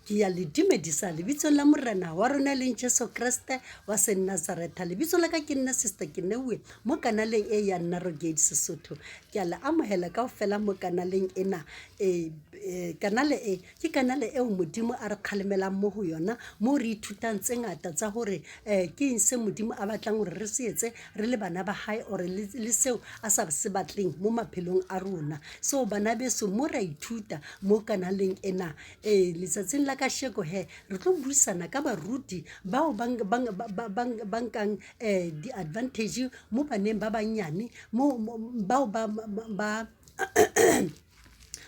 ke ya le dumedisa lebitso la morena wa rona leng Jesu Kriste wa Nazareta. Lebitso la ka ke nna Sister Kenewe mo kanaleng e ya nna Rogate Sesotho. Ke a le amohela kaofela mo kanaleng ena. Kanale e ke kanale eo modimo a re kgalemelang mo ho yona, mo re ithutang tse ngata tsa hore ke eng se modimo a batlang hore re se etse re le bana ba hae, or le seo a sa se batleng mo maphelong a rona. So bana beso mo ra ithuta mo kanaleng ena. Letsatsing la kasheko he re tlo buisana ka baruti bao bankang di-advantage mo baneng ba banyane, bao ba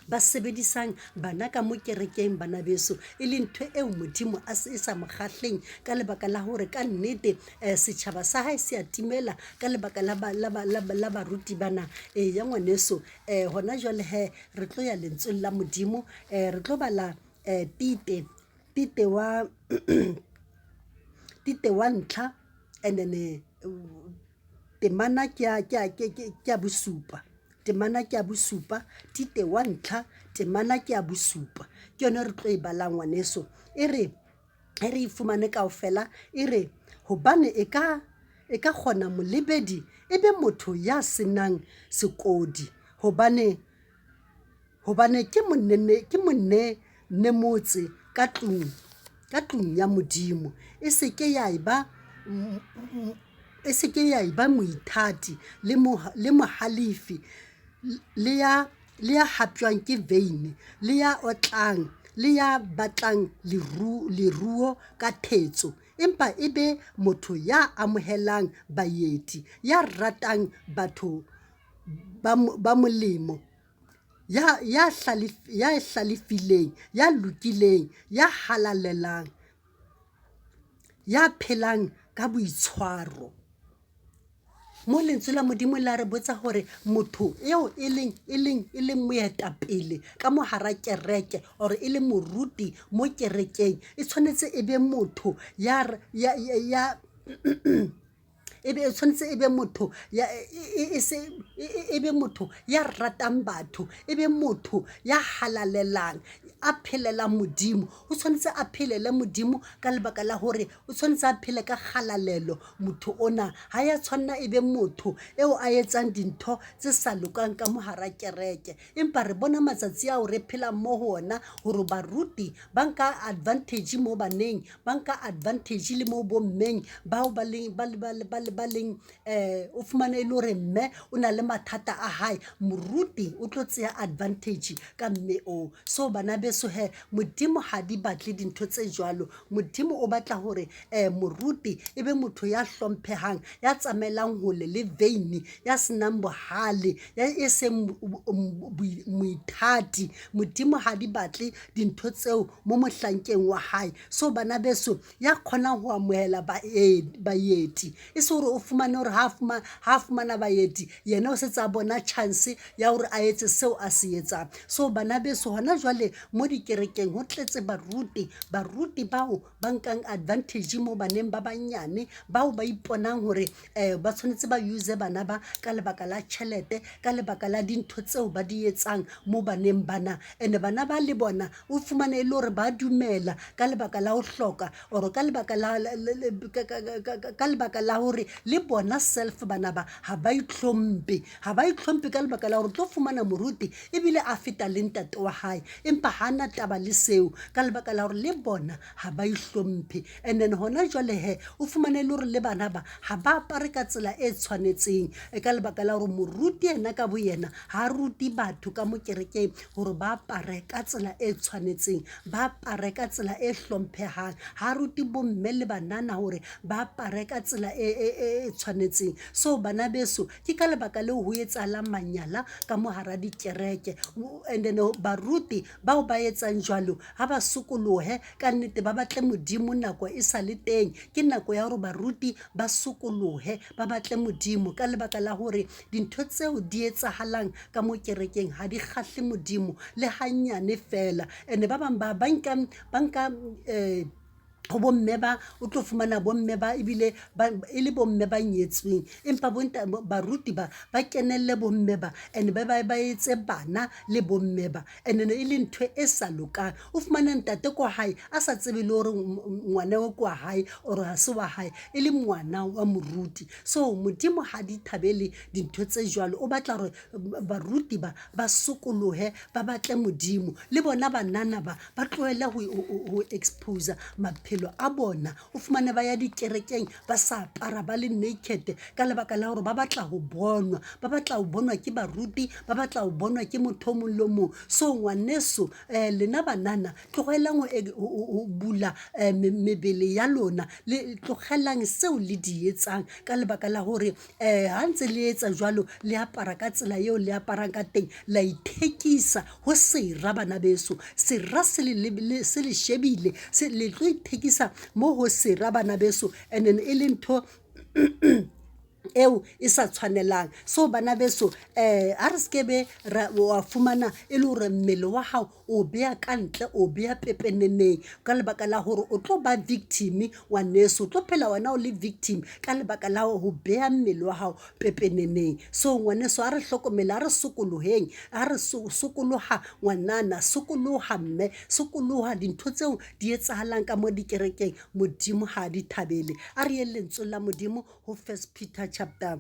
ba sebedisang bana ka mokerekeng bana beso, e le ntho eo modimo a se sa mokgahleng ka lebaka la hore ka nnete setjhaba sa hae se a timela ka lebaka la baruti bana. Ya ngwaneso hona jwale he re tlo ya lentsweng la modimo, re tlo bala tite wa ntlha, and then temana ke a bosupa. Temana ke a bosupa, tite wa ntlha, temana ke a bosupa. Ke yone re tlo e balang ngwaneso. E re e fumane kaofela, e re hobane e ka kgona molebedi e be motho ya senang sekodi, hobane ke monne motse ka tlung ya modimo, e se ke ya iba moithati le mohalifi, le ya hapjwang ke veine, le ya otlang, le ya batlang leruo ka thetso, empa e be motho ya amohelang baeti, ya ratang batho ba molemo, ya hlalefileng, ya lokileng, ya halalelang, ya phelang ka boitshwaro. Mo lentswe la modimo la re botsa hore motho eo e leng moetapele ka mo hara kereke, or e le moruti mo kerekeng, e tshwanetse e be motho tshwanetse e be motho e be motho ya ratang batho, e be motho ya halalelang, a phelelang modimo. O tshwanetse a phelele modimo ka lebaka la hore o tshwanetse a phele ka halalelo. Motho ona ha ya tshwanna e be motho eo a etsang dintho tse sa lokang ka mo hara kereke. Empa re bona matsatsi ao re phela mo ho ona hore baruti ba nka advantage mo baneng, ba nka advantage le mo bommeng bao ba leng o fumane e le hore mme o na le mathata a hae, moruti o tlo tseya advantage ka mme o. So bana beso he, modimo ha di batle dintho tse jwalo. Modimo o batla hore moruti e be motho ya hlomphehang, ya tsamaelang hole le veine, ya senang bohale, ya eseng moithati. Modimo ha di batle dintho tseo mo mohlankeng wa hae. So bana beso, ya kgonang ho amohela baeti, e se hore o fumane hore ha fumana baeti yena o setse a bona chance ya hore a etse seo a se etsang. So bana beso, hona jwale mo dikerekeng ho tletse baruti bao ba nkang advantage mo baneng ba banyane, bao ba iponang hore ba tshwanetse ba use bana ba ka lebaka la tjhelete, ka lebaka la dintho tseo ba di etsang mo baneng bana. And bana ba le bona o fumane e le hore ba dumela ka lebaka la ho hloka, or ka lebaka la hore le bona self bana ba ha ba itlhomphe ka lebaka la hore tlo fumana moruti ebile a feta le ntate wa hae, empa hana taba le seo ka lebaka la hore le bona ha ba ihlomphe. And then hona jwale he o fumane le hore le bana ba ha ba apare ka tsela e tshwanetseng, ka lebaka la hore moruti yena ka bo yena ha ruti batho ka mo kerekeng hore ba apare ka tsela e tshwanetseng, ba apare ka tsela e hlomphehang, ha ruti bomme le banana hore ba apare ka tsela e tshwanetseng. So bana beso, ke ka lebaka leo ho etsahalang manyala ka mo hara dikereke, and then baruti bao ba etsang jwalo ha ba sokolohe ka nnete, ba batle modimo nako e sa le teng. Ke nako ya hore baruti ba sokolohe, ba batle modimo ka lebaka la hore dintho tseo di etsahalang ka mo kerekeng ha di kgahle modimo le hanyane fela. And ba bang ba nka go bomme ba o tlo fumana bomme ba ebile e le bomme ba nyetsweng empa baruti ba kenelle bomme ba and ba etse bana le bomme ba and e le ntho e sa lokang o fumana ntate kwa hae a sa tsebe le gore ngwana wa kwa hae or ha se wa hae e le ngwana wa moruti so modimo ha di thabele dintho tse jwalo o batla gore baruti ba sokolohe ba batle modimo le bona banana ba tlohela ho expose maphelo a bona o fumane ba ya dikerekeng ba sa apara ba le naked ka lebaka la gore ba batla go bonwa ke baruti ba batla go bonwa ke motho mongwe le mongwe so ngwaneso lena banana tlogelang go bula mebele ya lona le tlogelang seo le di etsang ka lebaka la gore ha ntse le etsa jwalo le apara ka tsela eo le aparang ka teng la ithekisa go sera bana beso sera se le shebile le tlo ithekisa mo go sera bana beso and then e le ntho eo e sa tshwanelang so bana beso a re skebe wa fumana e le gore mmele wa hao o beya ka ntle o beya pepeneneng ka lebaka la gore o tlo ba victim wa neso o tlo phela wena o le victim ka lebaka la go beya mmele wa hao pepeneneng so ngwaneso a re hlokomela a re sokoloheng a re sokoloha ngwanana sokoloha mme sokoloha dintho tseo di etsahalang ka mo dikerekeng modimo ha di thabele a re lentswe la modimo ho First Peter chapter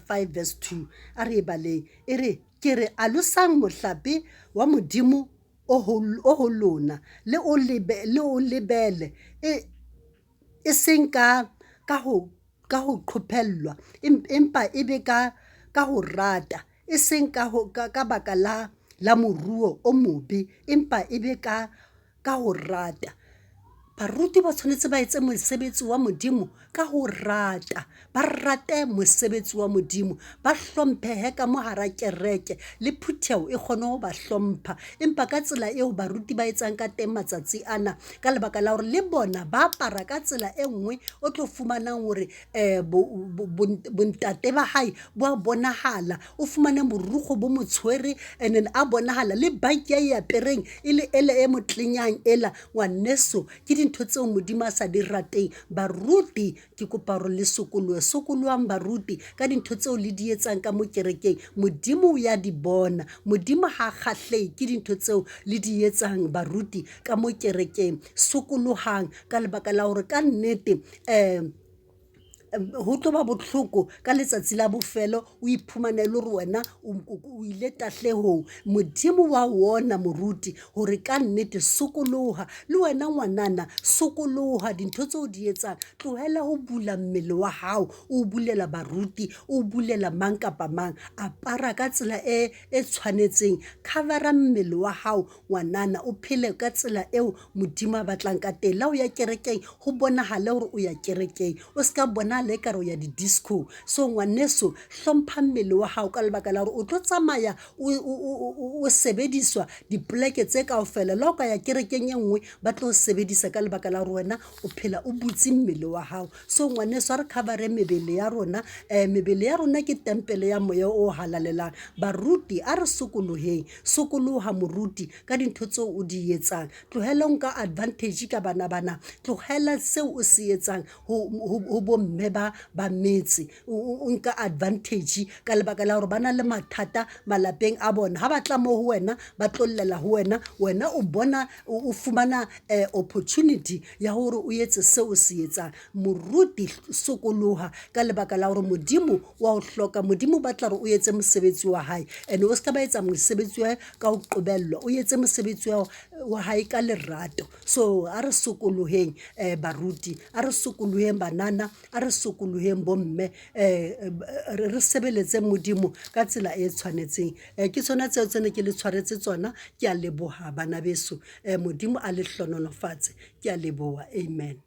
5 verse 2 a re baleng e re ke re alosang mohlape wa modimo o ho lona le o lebele e seng ka ho qhopellwa empa e be ka ho rata e seng ka baka la moruo o mobe empa e be ka ho rata baruti ba tshwanetse ba etse mosebetsi wa modimo ka go rata ba rate mosebetsi wa modimo ba hlomphehe ka mo hara kereke le phutheo e kgone go ba hlompha empa ka tsela eo baruti ba etsang ka teng matsatsi ana ka lebaka la gore le bona ba apara ka tsela e nngwe o tlo fumanang gore bontate ba hae bo a bonahala o fumane morugo bo motshwere and then a bonahala le baki ya e apereng e le ele e motlenyang ela ngwaneso ke dintho tseo modimo a sa di rateng baruti ke kopa gore le sokolohang baruti ka dintho tseo le di etsang ka mo kerekeng modimo ya di bona modimo ha kgahle ke dintho tseo le di etsang baruti ka mo kerekeng sokolohang ka lebaka la gore ka nnete ho tlo ba botlhoko ka letsatsi la bofelo o iphumane le gore wena o ile tahlehong modimo wa wona moruti gore ka nnete sokoloha le wena ngwanana sokoloha dintho tseo di etsang tlohela ho bula mmele wa hao o bulela baruti o bulela mang kapa mang apara ka tsela e tshwanetseng covera mmele wa hao ngwanana o phele ka tsela eo modimo a batlang ka teng la o ya kerekeng go bonagale gore o ya kerekeng o ska bona le ka re ya di disco so ngwaneso hlompha mmele wa hao ka lebaka la gore o tlo tsamaya o sebediswa dipoleke tse kaofela la o ka ya kerekeng e nngwe ba tlo sebedisa ka lebaka la gore wena o phela o butse mmele wa hao so ngwaneso a re covere mebele ya rona ke tempele ya moya o halalelang baruti a re sokoloha moruti ka dintho tseo o di etsang tlohela nka advantage ka bana tlohela seo o se etsang ho bomme ba metse o nka advantage ka lebaka la gore ba na le mathata malapeng a bona ha ba tla mo ho wena ba tlollela ho wena o bona o fumana opportunity ya gore o etse seo o se etsang moruti sokoloha ka lebaka la gore modimo wa o hloka modimo ba tla re o etse mosebetsi wa hae and o ska ba etsa mosebetsi wa ka o qobellwa o etse mosebetsi wa hae ka lerato so a re sokoloheng baruti a re sokoloheng banana a re sokoloheng bomme re sebeletse modimo ka tsela e tshwanetseng ke tsona tseo tsene ke le tshwaretse tsona ke a leboha bana beso modimo a le hlonolofatse ke a leboha amen.